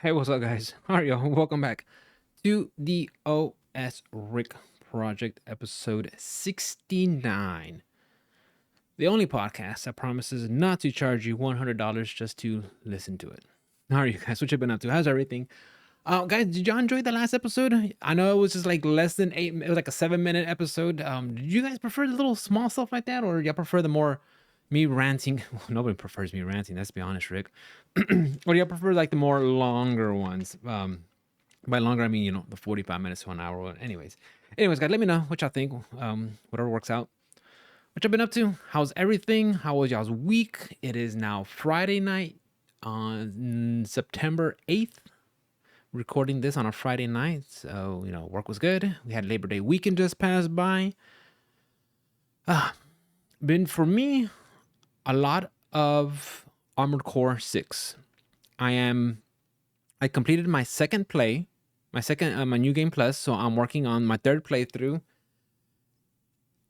Hey, what's up, guys? How are you? Welcome back to the OS Rick Project, episode 69. The only podcast that promises not to charge you $100 just to listen to it. How are you guys? What you been up to? How's everything? Guys, did y'all enjoy the last episode? I know it was just like less than eight. It was like a 7-minute episode. Did you guys prefer the little small stuff like that, or y'all prefer the more me ranting? Well, nobody prefers me ranting. Let's be honest, Rick. Or do y'all prefer like the more longer ones? By longer, I mean the 45 minutes to an hour. Anyways, guys, let me know what y'all think. Whatever works out. What y'all been up to? How's everything? How was y'all's week? It is now Friday night on September 8th, recording this on a Friday night. So, work was good. We had Labor Day weekend just passed by. Been for me a lot of Armored Core 6. I completed my second play, my new game plus, so I'm working on my third playthrough.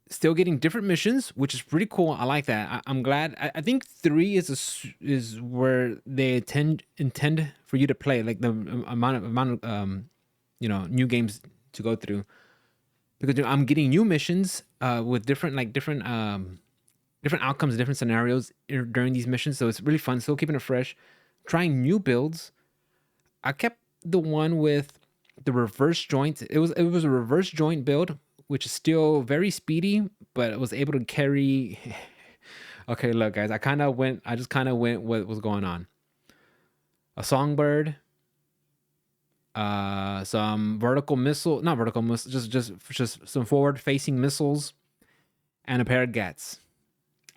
Still getting different missions, which is pretty cool. I like that. I'm glad. I think 3 is where they intend for you to play, like the amount of new games to go through, because I'm getting new missions with different outcomes, different scenarios during these missions. So it's really fun. Still keeping it fresh, trying new builds. I kept the one with the reverse joint. It was a reverse joint build, which is still very speedy, but it was able to carry. Okay, look, guys, I just kind of went what was going on. A songbird, some vertical missile, not vertical missile, just some forward facing missiles, and a pair of gats.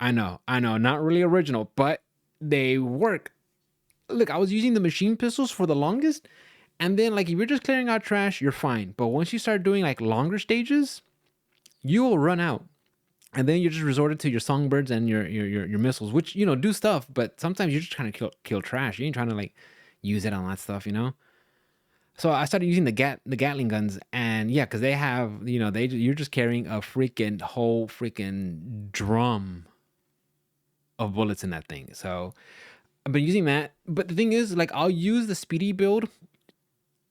I know, not really original, but they work. Look, I was using the machine pistols for the longest, and then like if you're just clearing out trash, you're fine. But once you start doing like longer stages, you will run out, and then you're just resorted to your songbirds and your missiles, which do stuff. But sometimes you're just trying to kill trash. You ain't trying to like use it on that stuff. So I started using the Gatling guns, and yeah, because they have you're just carrying a freaking whole freaking drum of bullets in that thing. So I've been using that. But the thing is, like, I'll use the speedy build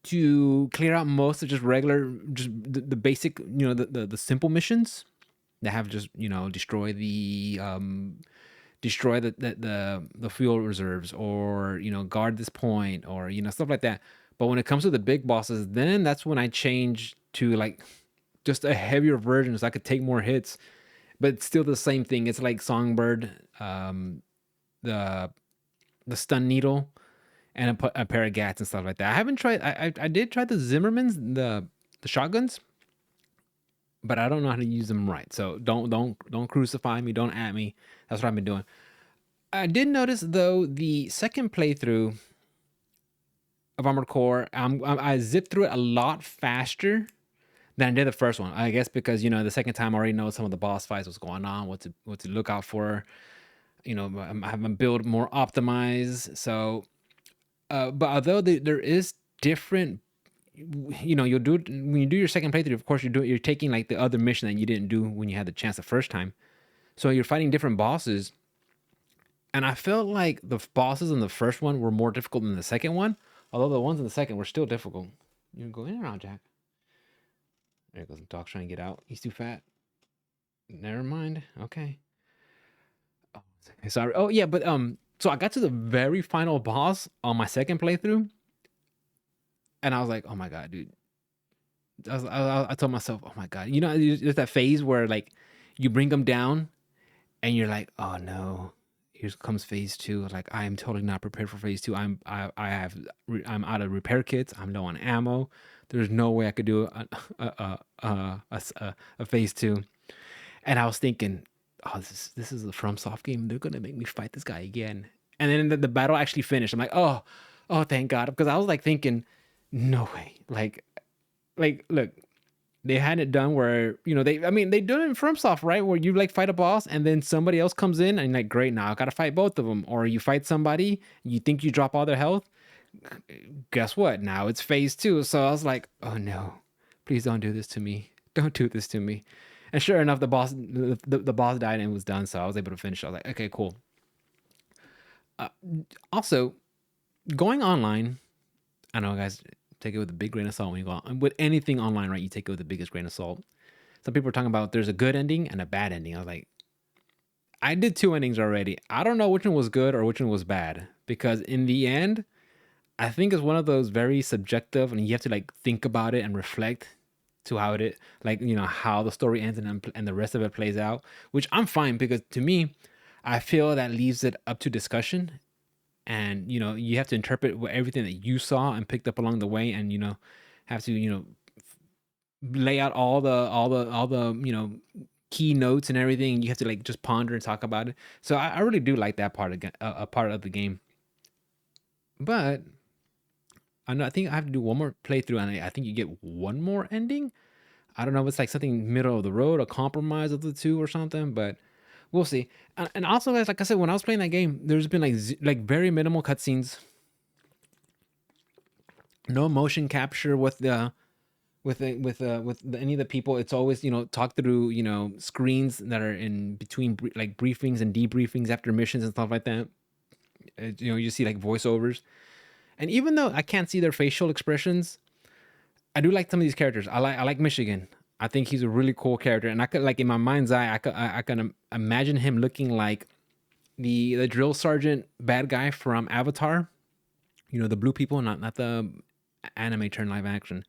to clear out most of just regular, just the basic, the simple missions that have just destroy the fuel reserves, or guard this point, or stuff like that. But when it comes to the big bosses, then that's when I change to like just a heavier version, so I could take more hits. But it's still the same thing. It's like songbird, the stun needle, and a pair of gats and stuff like that. I haven't tried. I did try the Zimmermans, the shotguns, but I don't know how to use them right. So don't crucify me. Don't at me. That's what I've been doing. I did notice though the second playthrough of Armored Core, I zipped through it a lot faster than I did the first one. I guess because the second time I already know some of the boss fights, what's going on, what to look out for. I have my build more optimized. So but although there is different, you'll do it when you do your second playthrough. Of course, you're taking like the other mission that you didn't do when you had the chance the first time. So you're fighting different bosses, and I felt like the bosses in the first one were more difficult than the second one. Although the ones in the second were still difficult. You can go in and out, Jack. There goes the dog trying to get out. He's too fat. Never mind. Okay. Oh, sorry. Oh yeah, but so I got to the very final boss on my second playthrough, and I was like, oh my god, dude. I told myself, oh my god, there's that phase where like you bring them down, and you're like, oh no, here comes phase two. Like I am totally not prepared for phase two. I'm out of repair kits. I'm low on ammo. There's no way I could do a phase two. And I was thinking, oh, this is a FromSoft game. They're gonna make me fight this guy again. And then the battle actually finished. I'm like, oh, thank God, because I was like thinking, no way, like look, they had it done where they do it in FromSoft, right, where you like fight a boss and then somebody else comes in and like, great, now I gotta fight both of them. Or you fight somebody, you think you drop all their health, guess what, now it's phase two. So I was like, oh no, please don't do this to me, don't do this to me. And sure enough, the boss died and it was done, so I was able to finish. I was like, okay, cool. Also, going online, I know, guys, take it with a big grain of salt when you go on. With anything online, right? You take it with the biggest grain of salt. Some people are talking about there's a good ending and a bad ending. I was like, I did two endings already. I don't know which one was good or which one was bad because in the end, I think it's one of those very subjective, and you have to like think about it and reflect to how it, like, how the story ends and the rest of it plays out. Which I'm fine because to me, I feel that leaves it up to discussion, and you have to interpret everything that you saw and picked up along the way, and have to lay out all the key notes and everything. You have to like just ponder and talk about it. So I really do like that part again, a part of the game. But I know I think I have to do one more playthrough, and I think you get one more ending. I don't know if it's like something middle of the road, a compromise of the two or something, but we'll see. And also, guys, like I said, when I was playing that game, there's been like very minimal cutscenes, no motion capture with any of the people. It's always talk through screens that are in between like briefings and debriefings after missions and stuff like that. You see like voiceovers, and even though I can't see their facial expressions, I do like some of these characters. I like Michigan. I think he's a really cool character, and I could like in my mind's eye, I can imagine him looking like the drill sergeant bad guy from Avatar. The blue people, not the anime turned live action.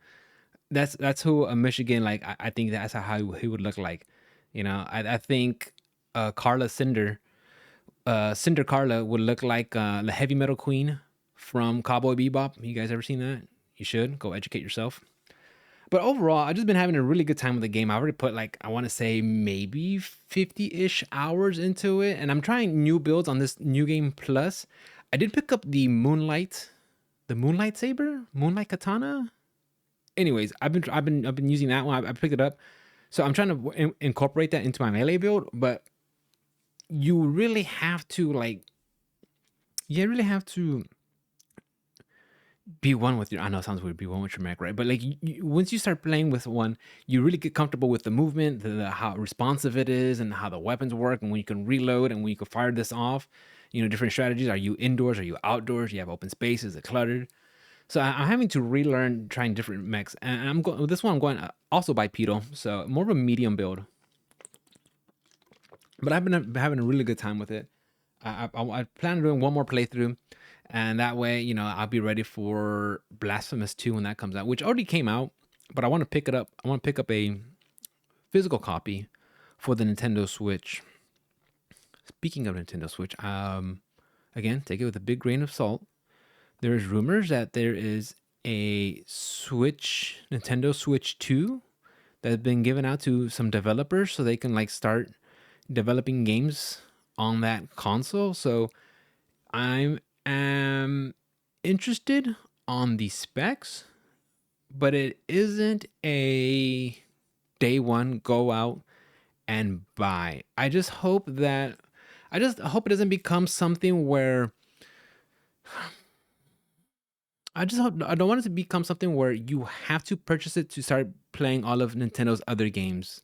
That's who a Michigan, like I think that's how he would look like. I think Carla Cinder Carla would look like the heavy metal queen from Cowboy Bebop. You guys ever seen that? You should go educate yourself. But overall, I've just been having a really good time with the game. I already put like I want to say maybe 50-ish hours into it, and I'm trying new builds on this new game plus. I did pick up the Moonlight Saber, Moonlight Katana. Anyways, I've been using that one. I picked it up, so I'm trying to incorporate that into my melee build. But you really have to be one with your. I know it sounds weird. Be one with your mech, right? But like once you start playing with one, you really get comfortable with the movement, how responsive it is, and how the weapons work, and when you can reload, and when you can fire this off. Different strategies. Are you indoors? Are you outdoors? You have open spaces. It cluttered. So I'm having to relearn trying different mechs, and I'm going with this one. I'm going also bipedal, so more of a medium build. But I've been having a really good time with it. I plan on doing one more playthrough, and that way, I'll be ready for Blasphemous 2 when that comes out, which already came out. But I want to pick it up. I want to pick up a physical copy for the Nintendo Switch. Speaking of Nintendo Switch, again, take it with a big grain of salt. There's rumors that there is a Nintendo Switch 2 that has been given out to some developers so they can like start developing games on that console. So I am interested on the specs, but it isn't a day one go out and buy. I just hope it doesn't become something where I don't want it to become something where you have to purchase it to start playing all of Nintendo's other games.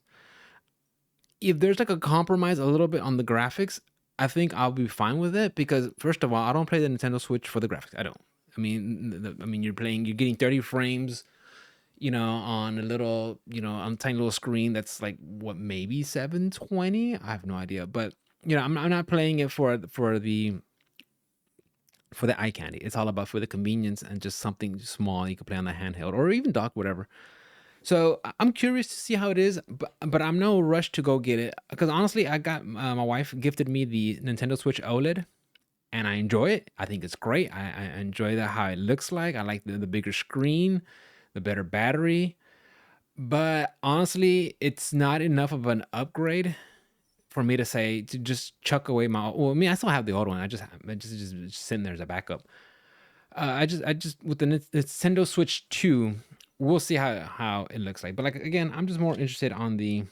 If there's like a compromise a little bit on the graphics, I think I'll be fine with it because first of all, I don't play the Nintendo Switch for the graphics. I don't. I mean, you're getting 30 frames, on a little, on a tiny little screen that's like what maybe 720. I have no idea, but I'm not playing it for the eye candy. It's all about for the convenience and just something small you can play on the handheld or even dock, whatever. So I'm curious to see how it is, but I'm no rush to go get it because honestly, I got my wife gifted me the Nintendo Switch OLED, and I enjoy it. I think it's great. I enjoy that how it looks like. I like the bigger screen, the better battery. But honestly, it's not enough of an upgrade for me to say to just chuck away my. Well, I mean, I still have the old one. I just sitting there as a backup. I just with the Nintendo Switch 2, we'll see how it looks like. But like again, I'm just more interested on the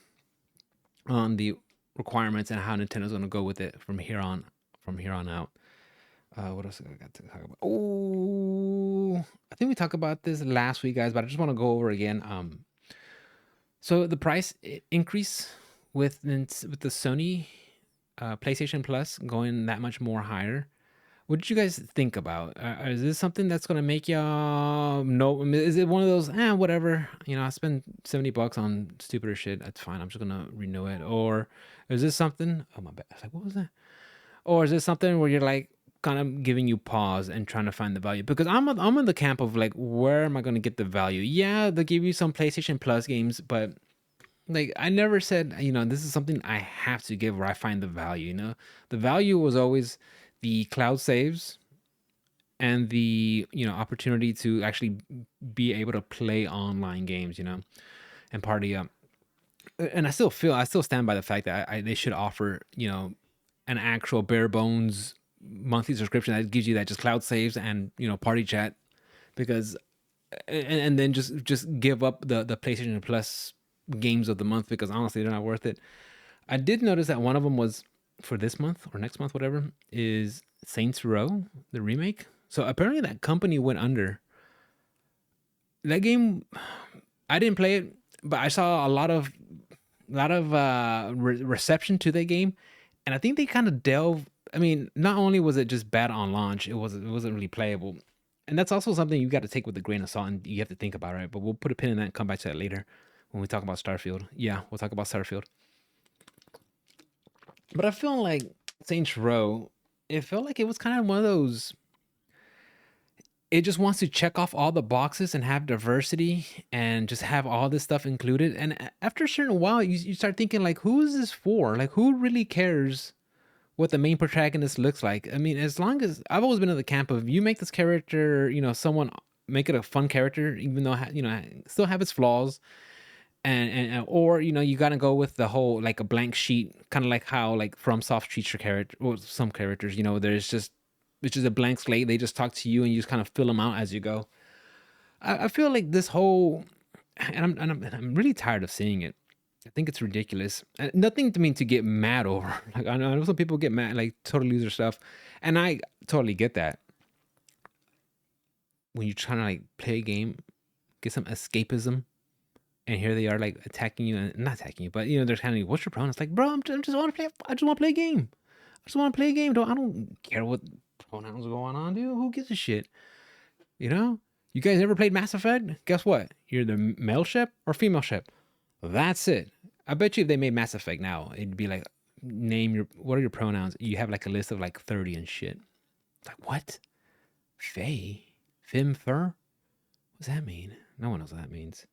requirements and how Nintendo's gonna go with it from here on out. What else I got to talk about? Oh, I think we talked about this last week, guys, but I just want to go over again. So the price increase with the Sony PlayStation Plus going that much more higher What did you guys think about? Is this something that's gonna make y'all no? I mean, is it one of those? Whatever. I spend $70 on stupider shit. That's fine. I'm just gonna renew it. Or is this something? Oh my bad. I was like, what was that? Or is this something where you're like kind of giving you pause and trying to find the value? Because I'm in the camp of like, where am I gonna get the value? Yeah, they'll give you some PlayStation Plus games, but like I never said, this is something I have to give where I find the value. The value was always the cloud saves and the opportunity to actually be able to play online games, and party up. And I still stand by the fact that they should offer an actual bare bones monthly subscription that gives you that just cloud saves and party chat, because and then just give up the PlayStation Plus games of the month, because honestly they're not worth it. I did notice that one of them was for this month or next month, whatever, is Saints Row, the remake. So apparently that company went under. That game, I didn't play it, but I saw a lot of reception to that game, and I think they kind of delve. I mean, not only was it just bad on launch, it wasn't really playable, and that's also something you got to take with a grain of salt, and you have to think about, right? But we'll put a pin in that and come back to that later when we talk about Starfield. Yeah, we'll talk about Starfield. But I feel like Saints Row, it felt like it was kind of one of those. It just wants to check off all the boxes and have diversity and just have all this stuff included. And after a certain while, you start thinking like, who is this for? Like, who really cares what the main protagonist looks like? I mean, as long as I've always been in the camp of you make this character, someone make it a fun character, even though still have its flaws, and or you got to go with the whole like a blank sheet, kind of like how like FromSoft treats your character, or some characters. There's just which is a blank slate. They just talk to you and you just kind of fill them out as you go. I feel like this whole, and I'm really tired of seeing it. I think it's ridiculous. Nothing to mean to get mad over. Like I know some people get mad, like totally lose their stuff, and I totally get that. When you're trying to like play a game, get some escapism, and here they are like attacking you, and not attacking you, but they're kind of like, what's your pronoun? It's like, bro, I'm just want to play. I just want to play a game. I just want to play a game. I don't care what pronouns are going on, dude. Who gives a shit? You know? You guys ever played Mass Effect? Guess what? You're the male ship or female ship. That's it. I bet you if they made Mass Effect now, it'd be like, what are your pronouns? You have like a list of like 30 and shit. Like, what? Fae? Fim Fur? What does that mean? No one knows what that means.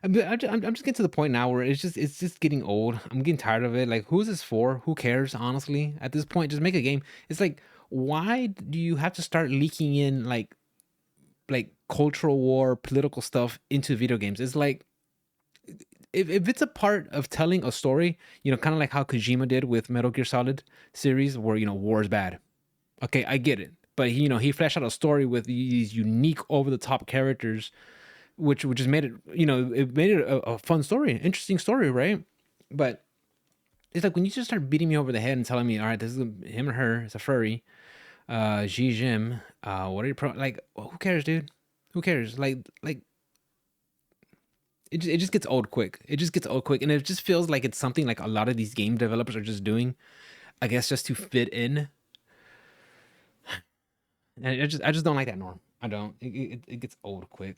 I'm just getting to the point now where it's just getting old. I'm getting tired of it. Like, who's this for? Who cares? Honestly, at this point, just make a game. It's like, why do you have to start leaking in like cultural war, political stuff into video games? It's like, if it's a part of telling a story, kind of like how Kojima did with Metal Gear Solid series, where war is bad. Okay, I get it, but he fleshed out a story with these unique, over the top characters, which has made it it made it a fun story, interesting story, right? But it's like when you just start beating me over the head and telling me, all right, this is him or her, it's a furry, G Jim, what are you like? Who cares, dude? Who cares? Like it just gets old quick. It just gets old quick, and it just feels like it's something like a lot of these game developers are just doing, I guess, just to fit in. And I just don't like that norm. I don't. It gets old quick.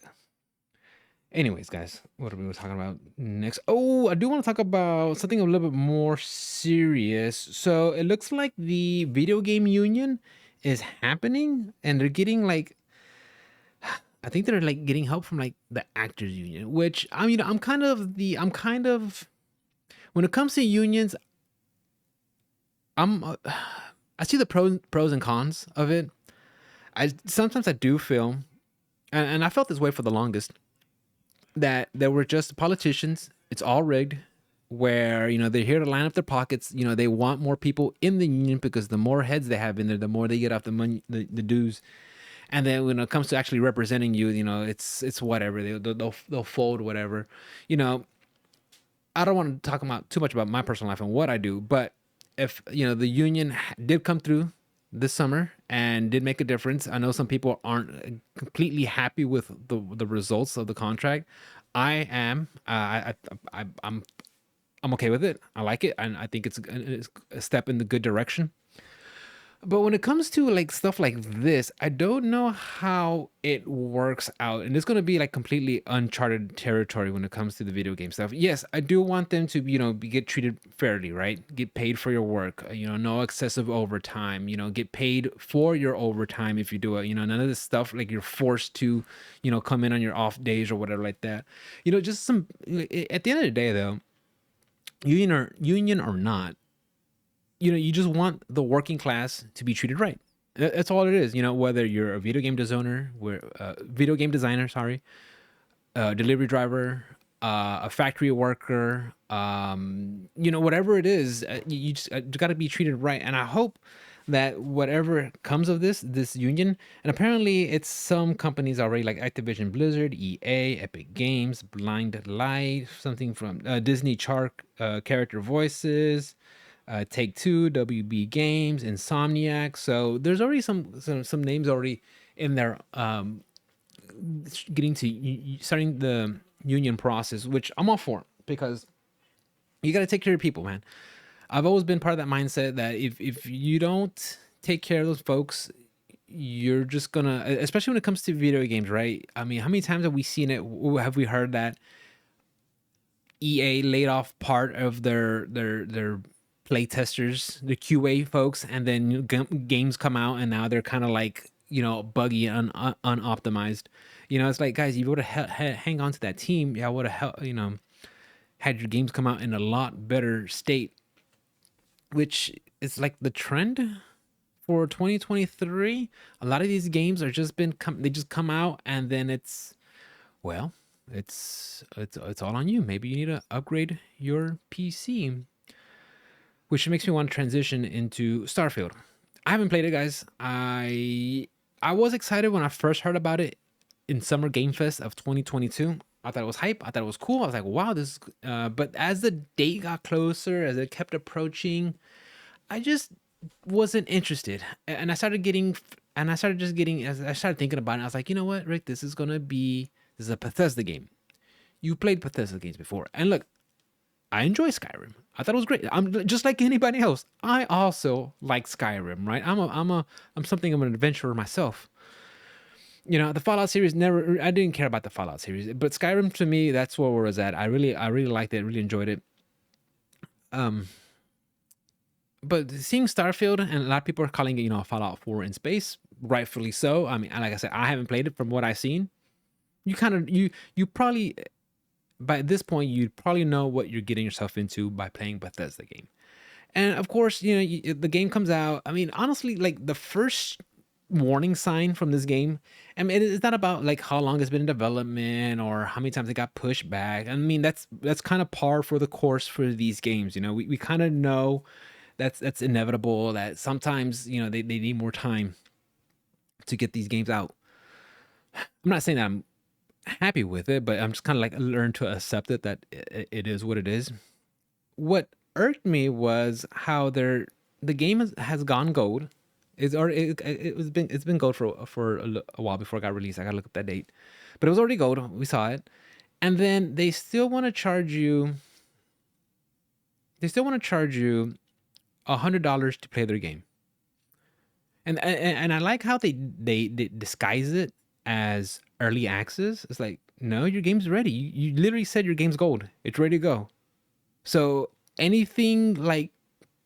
Anyways, guys, what are we talking about next? Oh, I do want to talk about something a little bit more serious. So it looks like the video game union is happening, and they're getting like, I think they're like getting help from like the actors union, which I'm kind of when it comes to unions, I'm I see the pros and cons of it. I sometimes I do feel, and I felt this way for the longest, that there were just politicians. It's all rigged, where they're here to line up their pockets. They want more people in the union because the more heads they have in there, the more they get off the money, the dues. And then when it comes to actually representing you, it's whatever. They'll fold whatever. You know, I don't want to talk about too much about my personal life and what I do, but if the union did come through this summer and did make a difference. I know some people aren't completely happy with the results of the contract. I am. I'm okay with it. I like it, and I think it's a step in the good direction. But when it comes to like stuff like this, I don't know how it works out. And it's going to be like completely uncharted territory when it comes to the video game stuff. Yes, I do want them to, get treated fairly, right? Get paid for your work, no excessive overtime, get paid for your overtime if you do it. None of this stuff like you're forced to, come in on your off days or whatever like that. Just some, at the end of the day, though, union or not, you just want the working class to be treated right. That's all it is. Whether you're a video game designer, sorry, a delivery driver, a factory worker, whatever it is, you just got to be treated right. And I hope that whatever comes of this union, and apparently it's some companies already like Activision Blizzard, EA, Epic Games, Blind Light, something from Disney character voices, Take Two, WB Games, Insomniac. So there's already some names already in there, getting to starting the union process, which I'm all for because you got to take care of people, man. I've always been part of that mindset that if you don't take care of those folks, you're just gonna, especially when it comes to video games, right? I mean, how many times have we seen it? Have we heard that EA laid off part of their play testers, the QA folks, and then games come out and now they're kind of like buggy and unoptimized. It's like, guys, you would have hang on to that team. Yeah, I would have had your games come out in a lot better state, which is like the trend for 2023. A lot of these games are they just come out and then well, it's all on you. Maybe you need to upgrade your PC, which makes me want to transition into Starfield. I haven't played it, guys. I was excited when I first heard about it in Summer Game Fest of 2022. I thought it was hype. I thought it was cool. I was like, wow, this. But as the date got closer, as it kept approaching, I just wasn't interested. And I started getting, and I started just getting, as I started thinking about it, I was like, you know what, Rick, this is a Bethesda game. You played Bethesda games before, and look, I enjoy Skyrim. I thought it was great. I'm just like anybody else. I also like Skyrim, right? I'm something of an adventurer myself. The Fallout series never. I didn't care about the Fallout series, but Skyrim to me, that's where I was at. I really liked it. Really enjoyed it. Um, but seeing Starfield, and a lot of people are calling it, Fallout 4 in space, rightfully so. I mean, like I said, I haven't played it. From what I've seen, you probably by this point you'd probably know what you're getting yourself into by playing Bethesda game. And of course, the game comes out. I mean, honestly, like the first warning sign from this game, I mean, it's not about like how long it's been in development or how many times it got pushed back. I mean, that's kind of par for the course for these games. We kind of know that's inevitable, that sometimes they need more time to get these games out. I'm not saying that I'm happy with it, but I'm just kind of like learn to accept it, that it is what it is. What irked me was how the game has gone gold. It's been gold for a while before it got released. I gotta look up that date, but it was already gold. We saw it, and then they still want to charge you. They still want to charge you $100 to play their game, and I like how they disguise it as early access. It's like, no, your game's ready. You literally said your game's gold. It's ready to go. So anything like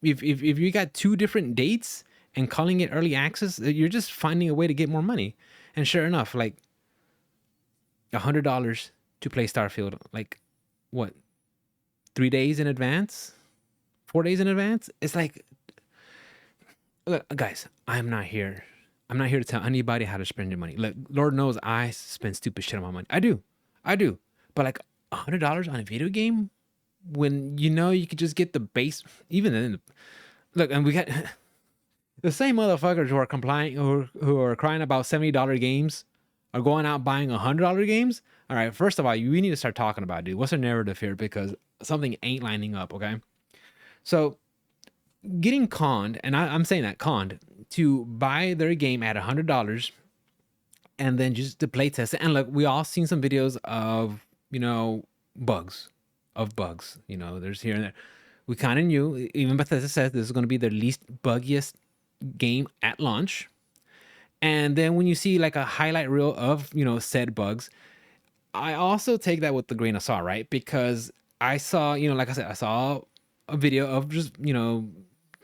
if you got two different dates and calling it early access, you're just finding a way to get more money. And sure enough, like $100 to play Starfield, like what, 3 days in advance, 4 days in advance? It's like, look, guys, I'm not here. I'm not here to tell anybody how to spend your money. Look, Lord knows I spend stupid shit on my money. I do. But like $100 on a video game, when you could just get the base. Even then, look, and we got the same motherfuckers who are complying, who are crying about $70 games, are going out buying $100 games. All right, first of all, we need to start talking about it, dude. What's the narrative here? Because something ain't lining up. Okay, so getting conned, and I'm saying that conned, to buy their game at $100 and then just to play test it. And look, we all seen some videos of bugs, there's here and there. We kind of knew, even Bethesda says this is going to be their least buggiest game at launch, and then when you see like a highlight reel of said bugs, I also take that with a grain of salt, right? Because I saw, like I said, I saw a video of just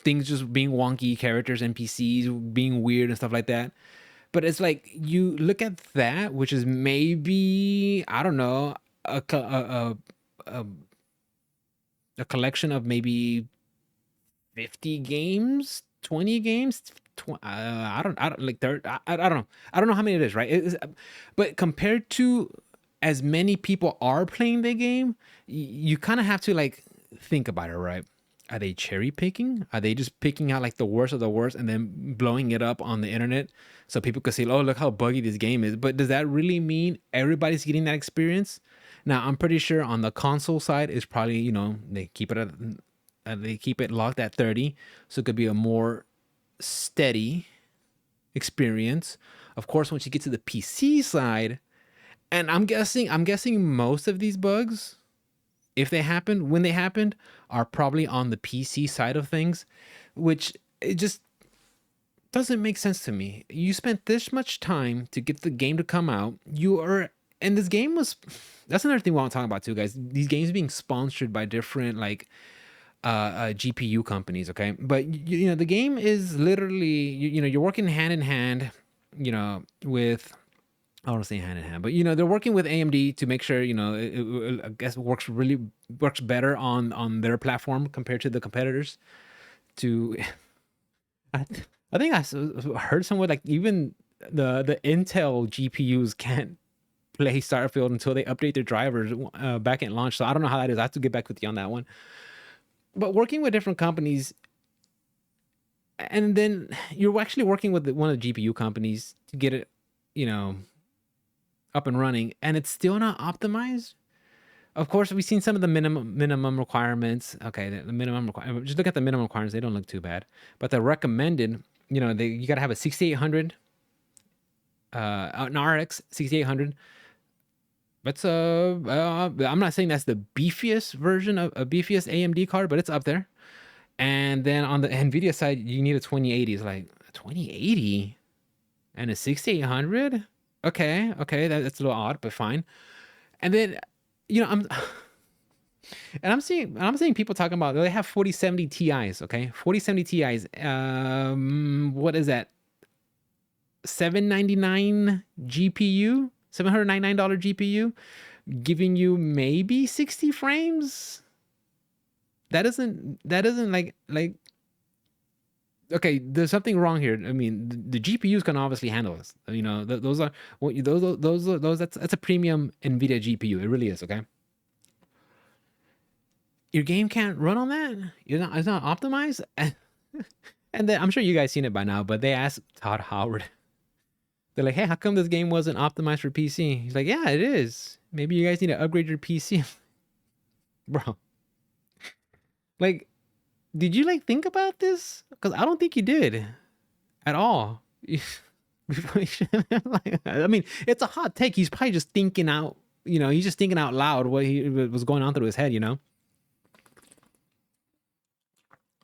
things just being wonky, characters, NPCs being weird and stuff like that. But it's like you look at that, which is maybe, I don't know, a, a collection of maybe 50 games, 20 games. I don't like I don't know. I don't know how many it is, right? But compared to as many people are playing the game, you kind of have to like think about it, right? Are they cherry picking? Are they just picking out like the worst of the worst and then blowing it up on the internet so people could say, "Oh, look how buggy this game is." But does that really mean everybody's getting that experience? Now, I'm pretty sure on the console side is probably, they keep it locked at 30, so it could be a more steady experience. Of course, once you get to the PC side, and I'm guessing most of these bugs, if they happened, when they happened, are probably on the PC side of things, which it just doesn't make sense to me. You spent this much time to get the game to come out. And this game was, that's another thing we want to talk about too, guys. These games being sponsored by different like GPU companies, okay? But the game is literally, you're working hand in hand, with, I don't want to say hand in hand, but they're working with AMD to make sure I guess works better on their platform compared to the competitors. To I, I think heard somewhere like even the Intel GPUs can't play Starfield until they update their drivers back at launch. So I don't know how that is. I have to get back with you on that one. But working with different companies, and then you're actually working with one of the GPU companies to get it, you know, up and running, and it's still not optimized. Of course, we've seen some of the minimum requirements. Okay, the minimum requirements. Just look at the minimum requirements; they don't look too bad. But the recommended, you got to have a 6800, an RX 6800. That's I'm not saying that's the beefiest version of a beefiest AMD card, but it's up there. And then on the Nvidia side, you need a 2080. It's like a 2080 and a 6800. Okay, that's a little odd, but fine. And then, I'm I'm seeing people talking about they have 4070 Ti's. Okay, 4070 Ti's. What is that? 799 GPU, $799 GPU, giving you maybe 60 frames. That doesn't like okay, there's something wrong here. I mean, the GPUs can obviously handle this. Those are what those that's a premium Nvidia GPU. It really is, okay? Your game can't run on that? It's not optimized? And then I'm sure you guys seen it by now, but they asked Todd Howard. They're like, "Hey, how come this game wasn't optimized for PC?" He's like, "Yeah, it is. Maybe you guys need to upgrade your PC." Bro, like, did you like think about this? Because I don't think you did at all. I mean, it's a hot take. He's probably just thinking out. He's just thinking out loud what he was going on through his head.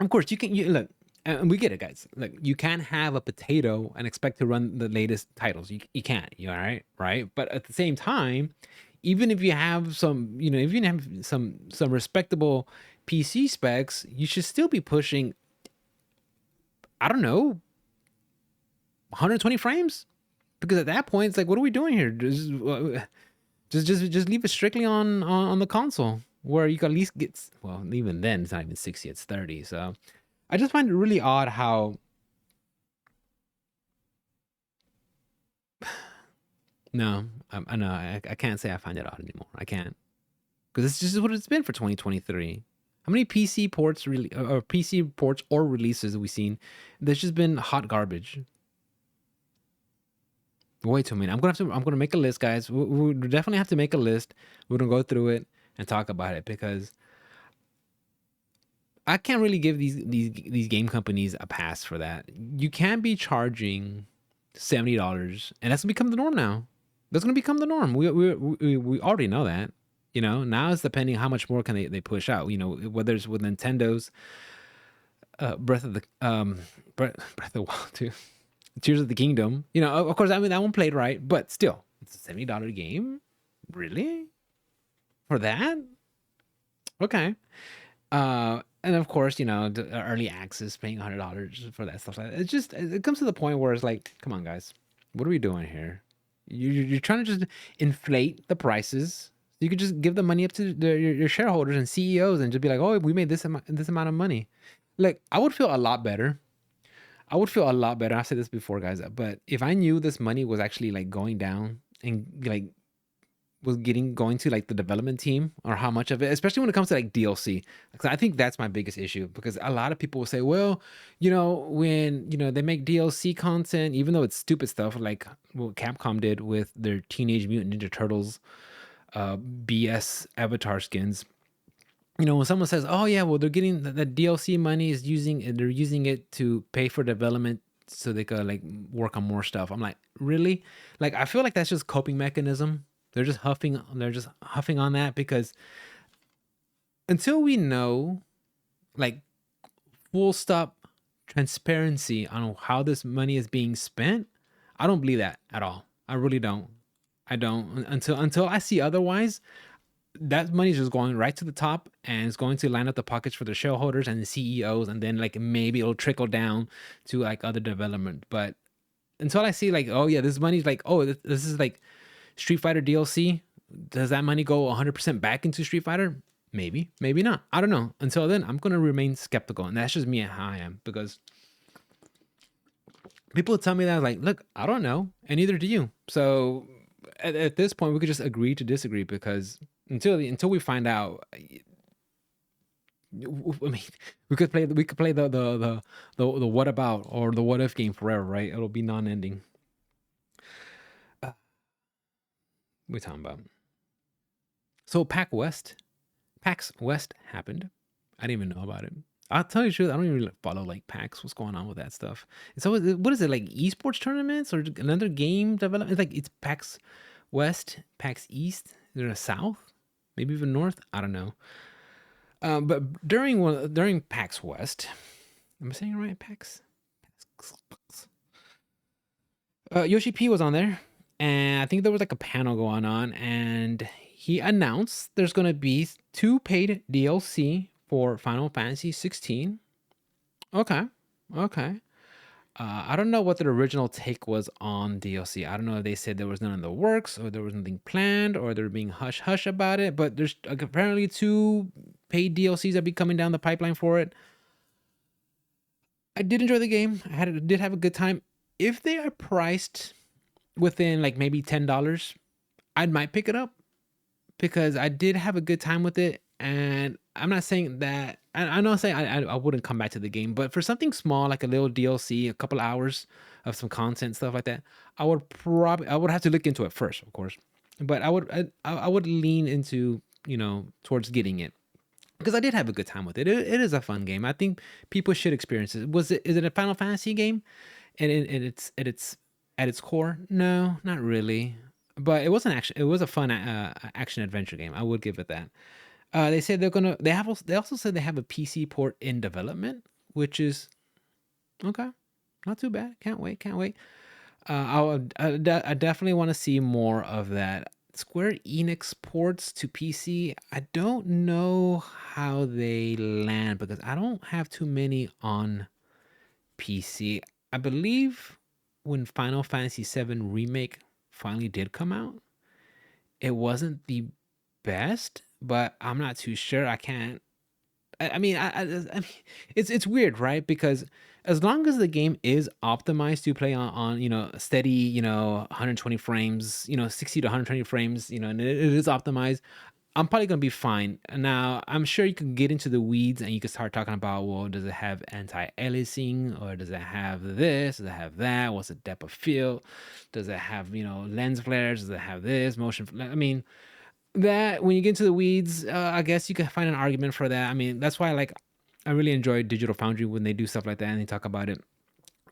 Of course, you look, and we get it, guys. Look, you can't have a potato and expect to run the latest titles. You can't. You all right, right? But at the same time, even if you have some, if you have some respectable PC specs, you should still be pushing, I don't know, 120 frames, because at that point it's like, what are we doing here? Just leave it strictly on the console, where you can at least get, well, even then it's not even 60, it's 30. So I just find it really odd how, no, I know, I can't say I find it odd anymore. I can't, because it's just what it's been for 2023. How many PC ports really, or PC ports or releases have we seen? There's just been hot garbage. Way too many. I'm gonna make a list, guys. We definitely have to make a list. We're gonna go through it and talk about it, because I can't really give these game companies a pass for that. You can't be charging $70, and that's gonna become the norm now. That's gonna become the norm. We already know that. Now it's depending how much more can they push out. Whether it's with Nintendo's Breath of the Breath of the Wild too. Tears of the Kingdom. You know, of course, I mean that one played right, but still, it's a $70 game. Really? For that? Okay. And of course, you know, the early access paying $100 for that stuff. Like that. It's just it comes to the point where it's like, come on, guys, what are we doing here? You're trying to just inflate the prices. You could just give the money up to your shareholders and CEOs and just be like, oh, we made this amount of money. Like, I would feel a lot better. I would feel a lot better. I've said this before, guys, but if I knew this money was actually like going down and like was getting going to like the development team or how much of it, especially when it comes to like DLC. Because I think that's my biggest issue because a lot of people will say, well, you know, when you know they make DLC content, even though it's stupid stuff like what Capcom did with their Teenage Mutant Ninja Turtles BS avatar skins. You know, when someone says, "Oh yeah, well they're getting the DLC money is they're using it to pay for development so they could like work on more stuff." I'm like, really? Like I feel like that's just coping mechanism. They're just huffing on that because until we know like full stop transparency on how this money is being spent, I don't believe that at all. I really don't. I don't until I see otherwise. That money is just going right to the top and it's going to line up the pockets for the shareholders and the CEOs, and then like maybe it'll trickle down to like other development. But until I see like, oh yeah, this money's like, oh, this is like Street Fighter DLC. Does that money go 100% back into Street Fighter? Maybe, maybe not. I don't know. Until then, I'm gonna remain skeptical, and that's just me and how I am because people tell me that like, look, I don't know, and neither do you. So at this point, we could just agree to disagree because until we find out, I mean, we could play the what about or the what if game forever, right? It'll be non-ending. We're talking about so PAX West happened. I didn't even know about it. I'll tell you the truth, I don't even really follow like PAX. What's going on with that stuff? And so what is it like esports tournaments or another game development? It's like it's PAX West, PAX East, is there a South, maybe even North? I don't know. But during PAX West, am I saying it right? PAX. Yoshi P was on there, and I think there was like a panel going on, and he announced there's gonna be two paid DLC for Final Fantasy 16. Okay, okay. I don't know what the original take was on DLC. I don't know if they said there was none in the works or there was nothing planned or they're being hush hush about it. But there's apparently two paid DLCs that be coming down the pipeline for it. I did enjoy the game. Did have a good time. If they are priced within like maybe $10, I might pick it up because I did have a good time with it. And I'm not saying that I'm not saying I wouldn't come back to the game, but for something small like a little DLC, a couple hours of some content stuff like that, I would have to look into it first, of course. But I would lean into towards getting it because I did have a good time with it. It is a fun game. I think people should experience it. Is it a Final Fantasy game? And at its core, no, not really. But it was an action. It was a fun action adventure game. I would give it that. They said they're gonna. They also said they have a PC port in development, which is okay, not too bad. Can't wait. Can't wait. I definitely want to see more of that. Square Enix ports to PC. I don't know how they land because I don't have too many on PC. I believe when Final Fantasy VII Remake finally did come out, it wasn't the best, but I'm not too sure. I can't. I mean, it's weird, right? Because as long as the game is optimized to play on steady 120 frames, 60 to 120 frames, and it is optimized, I'm probably gonna be fine. Now, I'm sure you can get into the weeds and you can start talking about, well, does it have anti-aliasing or does it have this? Does it have that? What's the depth of field? Does it have lens flares? Does it have this motion? I mean, that when you get into the weeds, I guess you can find an argument for that. I mean, that's why I really enjoy Digital Foundry when they do stuff like that and they talk about it.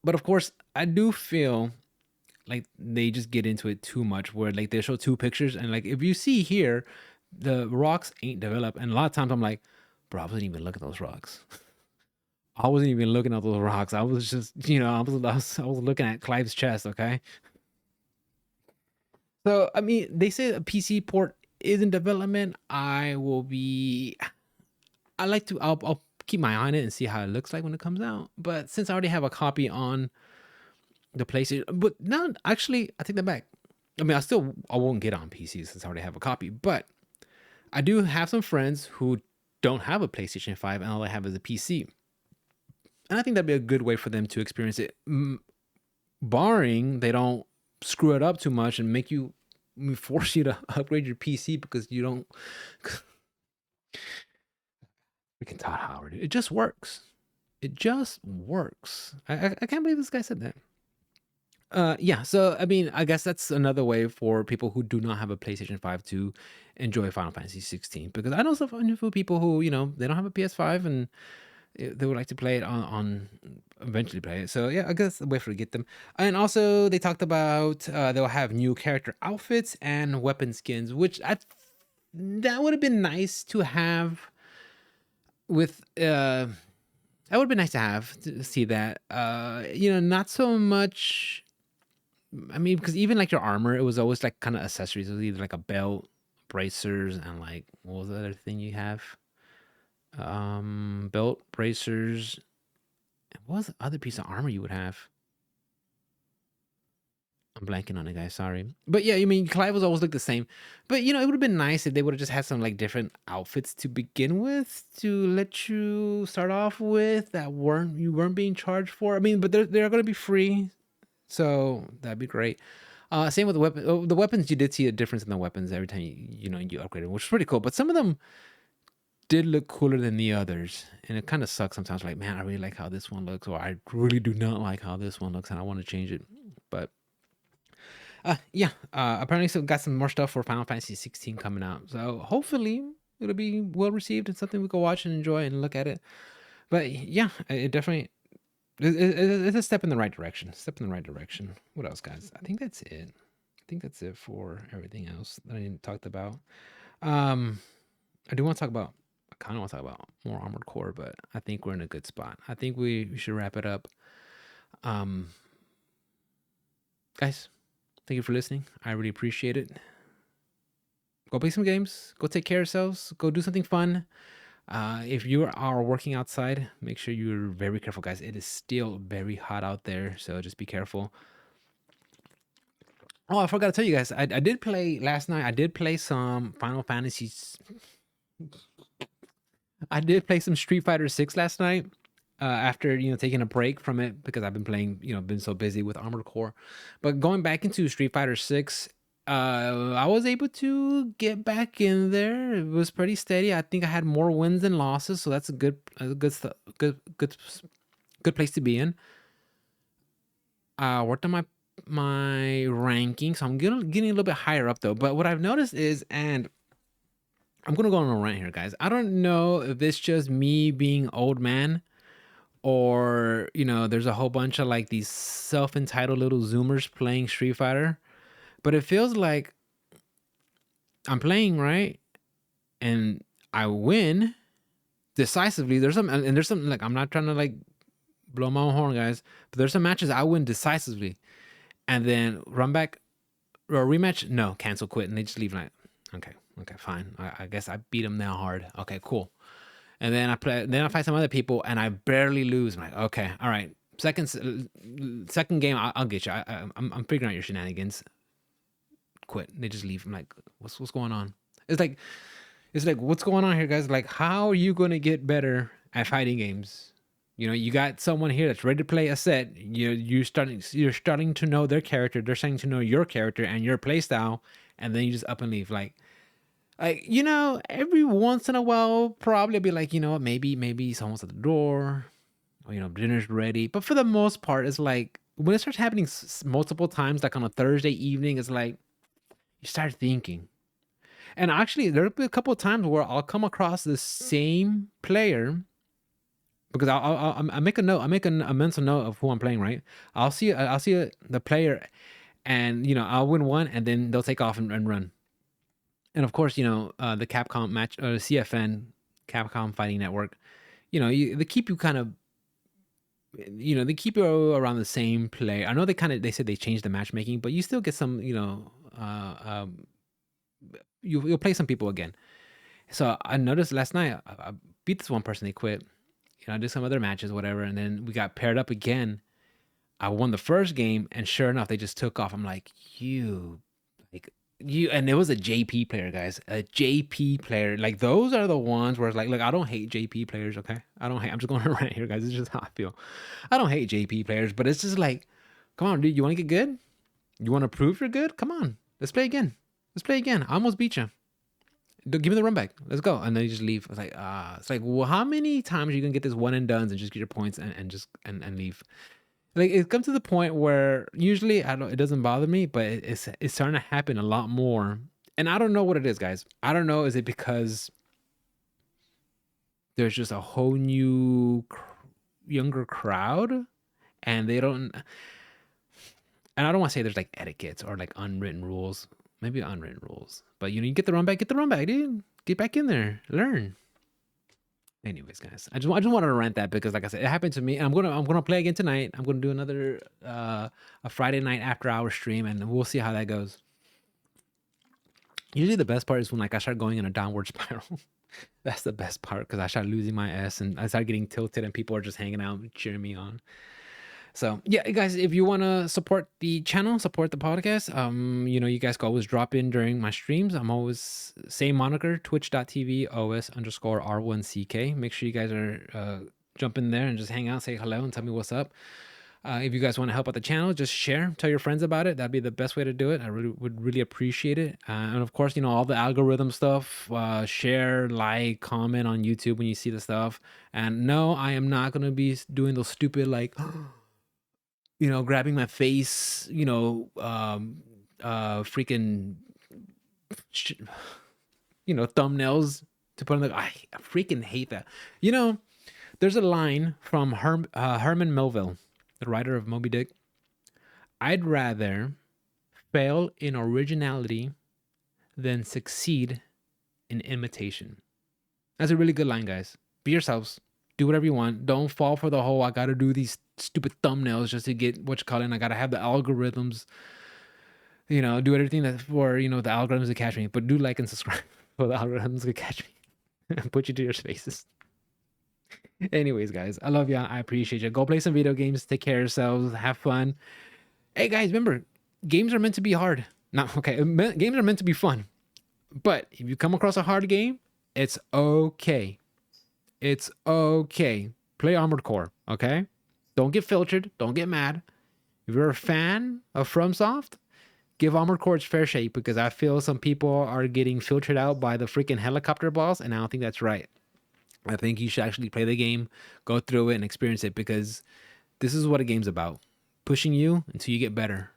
But of course, I do feel like they just get into it too much where like they show two pictures and like if you see here the rocks ain't developed, and a lot of times I'm like, bro, I wasn't even looking at those rocks. I wasn't even looking at those rocks. I was just, I was looking at Clive's chest. Okay. So I mean, they say a PC port is in development. I will be. I like to. I'll keep my eye on it and see how it looks like when it comes out. But since I already have a copy on the PlayStation, but now actually, I take that back. I mean, I won't get on PC since I already have a copy. But I do have some friends who don't have a PlayStation 5 and all they have is a PC. And I think that'd be a good way for them to experience it, barring they don't screw it up too much and make you force you to upgrade your PC because you don't. Freaking Todd Howard, it just works. It just works. I can't believe this guy said that. Yeah. So I mean, I guess that's another way for people who do not have a PlayStation 5 to enjoy Final Fantasy 16. Because I know some people who they don't have a PS5 and they would like to play it on eventually play it. So yeah, I guess the way for to get them. And also they talked about they'll have new character outfits and weapon skins, which that would have been nice to have with that would have been nice to have to see that. Not so much. I mean, because even like your armor, it was always like kind of accessories. It was either like a belt, bracers, and like what was the other thing you have? Belt, bracers. What was the other piece of armor you would have? I'm blanking on it, guys. Sorry, but yeah, I mean, Clive was always like the same. But it would have been nice if they would have just had some like different outfits to begin with to let you start off with that you weren't being charged for. I mean, but they're going to be free, so that'd be great. Same with the weapon. Oh, the weapons, you did see a difference in the weapons every time you upgraded, which is pretty cool. But some of them did look cooler than the others, and it kind of sucks sometimes. Like, man, I really like how this one looks, or I really do not like how this one looks, and I want to change it. But yeah. Apparently, so got some more stuff for Final Fantasy 16 coming out. So hopefully it'll be well received and something we can watch and enjoy and look at it. But yeah, it definitely it's a step in the right direction. Step in the right direction. What else, guys? I think that's it. I think that's it for everything else that I didn't talked about. Um, I do want to talk about. I kind of want to talk about more Armored Core, but I think we're in a good spot. I think we should wrap it up. Um, guys, thank you for listening. I really appreciate it. Go play some games. Go take care of yourselves. Go do something fun. If you are working outside, make sure you're very careful, guys. It is still very hot out there, so just be careful. Oh, I forgot to tell you guys. I did play last night. I did play some Final Fantasies. I did play some Street Fighter 6 last night. After taking a break from it because I've been playing, been so busy with Armored Core. But going back into Street Fighter 6, I was able to get back in there. It was pretty steady. I think I had more wins than losses, so that's good place to be in. Worked on my ranking, so I'm getting a little bit higher up though. But what I've noticed is, and I'm gonna go on a rant here, guys. I don't know if it's just me being old man, or there's a whole bunch of like these self-entitled little zoomers playing Street Fighter, but it feels like I'm playing right and I win decisively. There's some like, I'm not trying to like blow my own horn, guys, but there's some matches I win decisively and then run back or rematch, no, cancel, quit, and they just leave like, okay, fine, I guess I beat them now hard, okay, cool. And then I fight some other people and I barely lose. I'm like, okay, all right. Second game, I'll get you. I'm figuring out your shenanigans. Quit. They just leave. I'm like, what's going on? It's like what's going on here, guys? Like, how are you gonna get better at fighting games? You got someone here that's ready to play a set. You're starting to know their character. They're starting to know your character and your play style, and then you just up and leave. Like, every once in a while, probably I'll be like, what, maybe someone's at the door, or, dinner's ready. But for the most part, it's like when it starts happening multiple times, like on a Thursday evening, it's like you start thinking. And actually, there'll be a couple of times where I'll come across the same player because I'll make a note. I make a mental note of who I'm playing. Right? I'll see the player, and I'll win one, and then they'll take off and run. And of course, the Capcom match, CFN, Capcom Fighting Network, they keep you kind of they keep it around the same play. I know they said they changed the matchmaking, but you still get some, you'll play some people again. So I noticed last night I beat this one person. They quit. I did some other matches, whatever, and then we got paired up again. I won the first game, and sure enough, they just took off. I'm like, like you, and it was a JP player, guys, a JP player. Like those are the ones where it's like, look, I don't hate JP players, okay? I don't hate. I'm just going to rant here, guys. It's just how I feel. I don't hate JP players, but it's just like, come on, dude, you want to get good? You want to prove you're good? Come on, let's play again. Let's play again. I almost beat you. Give me the run back. Let's go. And then you just leave. It's like, well, how many times are you gonna get this one and dones and just get your points and just and leave? Like it comes to the point where usually I don't. It doesn't bother me, but it's starting to happen a lot more. And I don't know what it is, guys. I don't know. Is it because there's just a whole new younger crowd, and they don't. And I don't want to say there's like etiquettes or like unwritten rules. Maybe unwritten rules. But you get the run back, dude. Get back in there. Learn. Anyways, guys. I just wanted to rant that because like I said, it happened to me. And I'm gonna play again tonight. I'm gonna do another a Friday night after hour stream and we'll see how that goes. Usually the best part is when like I start going in a downward spiral. That's the best part because I start losing my S and I start getting tilted and people are just hanging out cheering me on. So yeah, guys, if you want to support the channel, support the podcast, you guys can always drop in during my streams. I'm always same moniker, twitch.tv OS_R1CK. Make sure you guys are jump in there and just hang out, say hello and tell me what's up. If you guys want to help out the channel, just share, tell your friends about it. That'd be the best way to do it. I would really appreciate it. And of course, all the algorithm stuff, share, like, comment on YouTube when you see the stuff. And no, I am not going to be doing those stupid like grabbing my face, freaking, thumbnails to put on I freaking hate that. There's a line from Herman Melville, the writer of Moby Dick. I'd rather fail in originality than succeed in imitation. That's a really good line, guys. Be yourselves. Do whatever you want. Don't fall for the whole I gotta do these stupid thumbnails just to get what you call it. And I gotta have the algorithms, do everything that for the algorithms to catch me. But do like and subscribe for the algorithms to catch me and put you to your spaces. Anyways, guys, I love you. I appreciate you. Go play some video games. Take care of yourselves. Have fun. Hey, guys, remember, games are meant to be hard. Not okay. Games are meant to be fun. But if you come across a hard game, it's okay. It's okay. Play Armored Core, okay? Don't get filtered. Don't get mad. If you're a fan of FromSoft, give Armored Core its fair shake because I feel some people are getting filtered out by the freaking helicopter boss, and I don't think that's right. I think you should actually play the game, go through it, and experience it because this is what a game's about. Pushing you until you get better.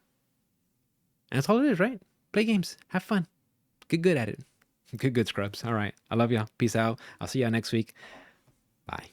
And that's all it is, right? Play games. Have fun. Get good at it. Good, scrubs. All right. I love y'all. Peace out. I'll see y'all next week. Bye.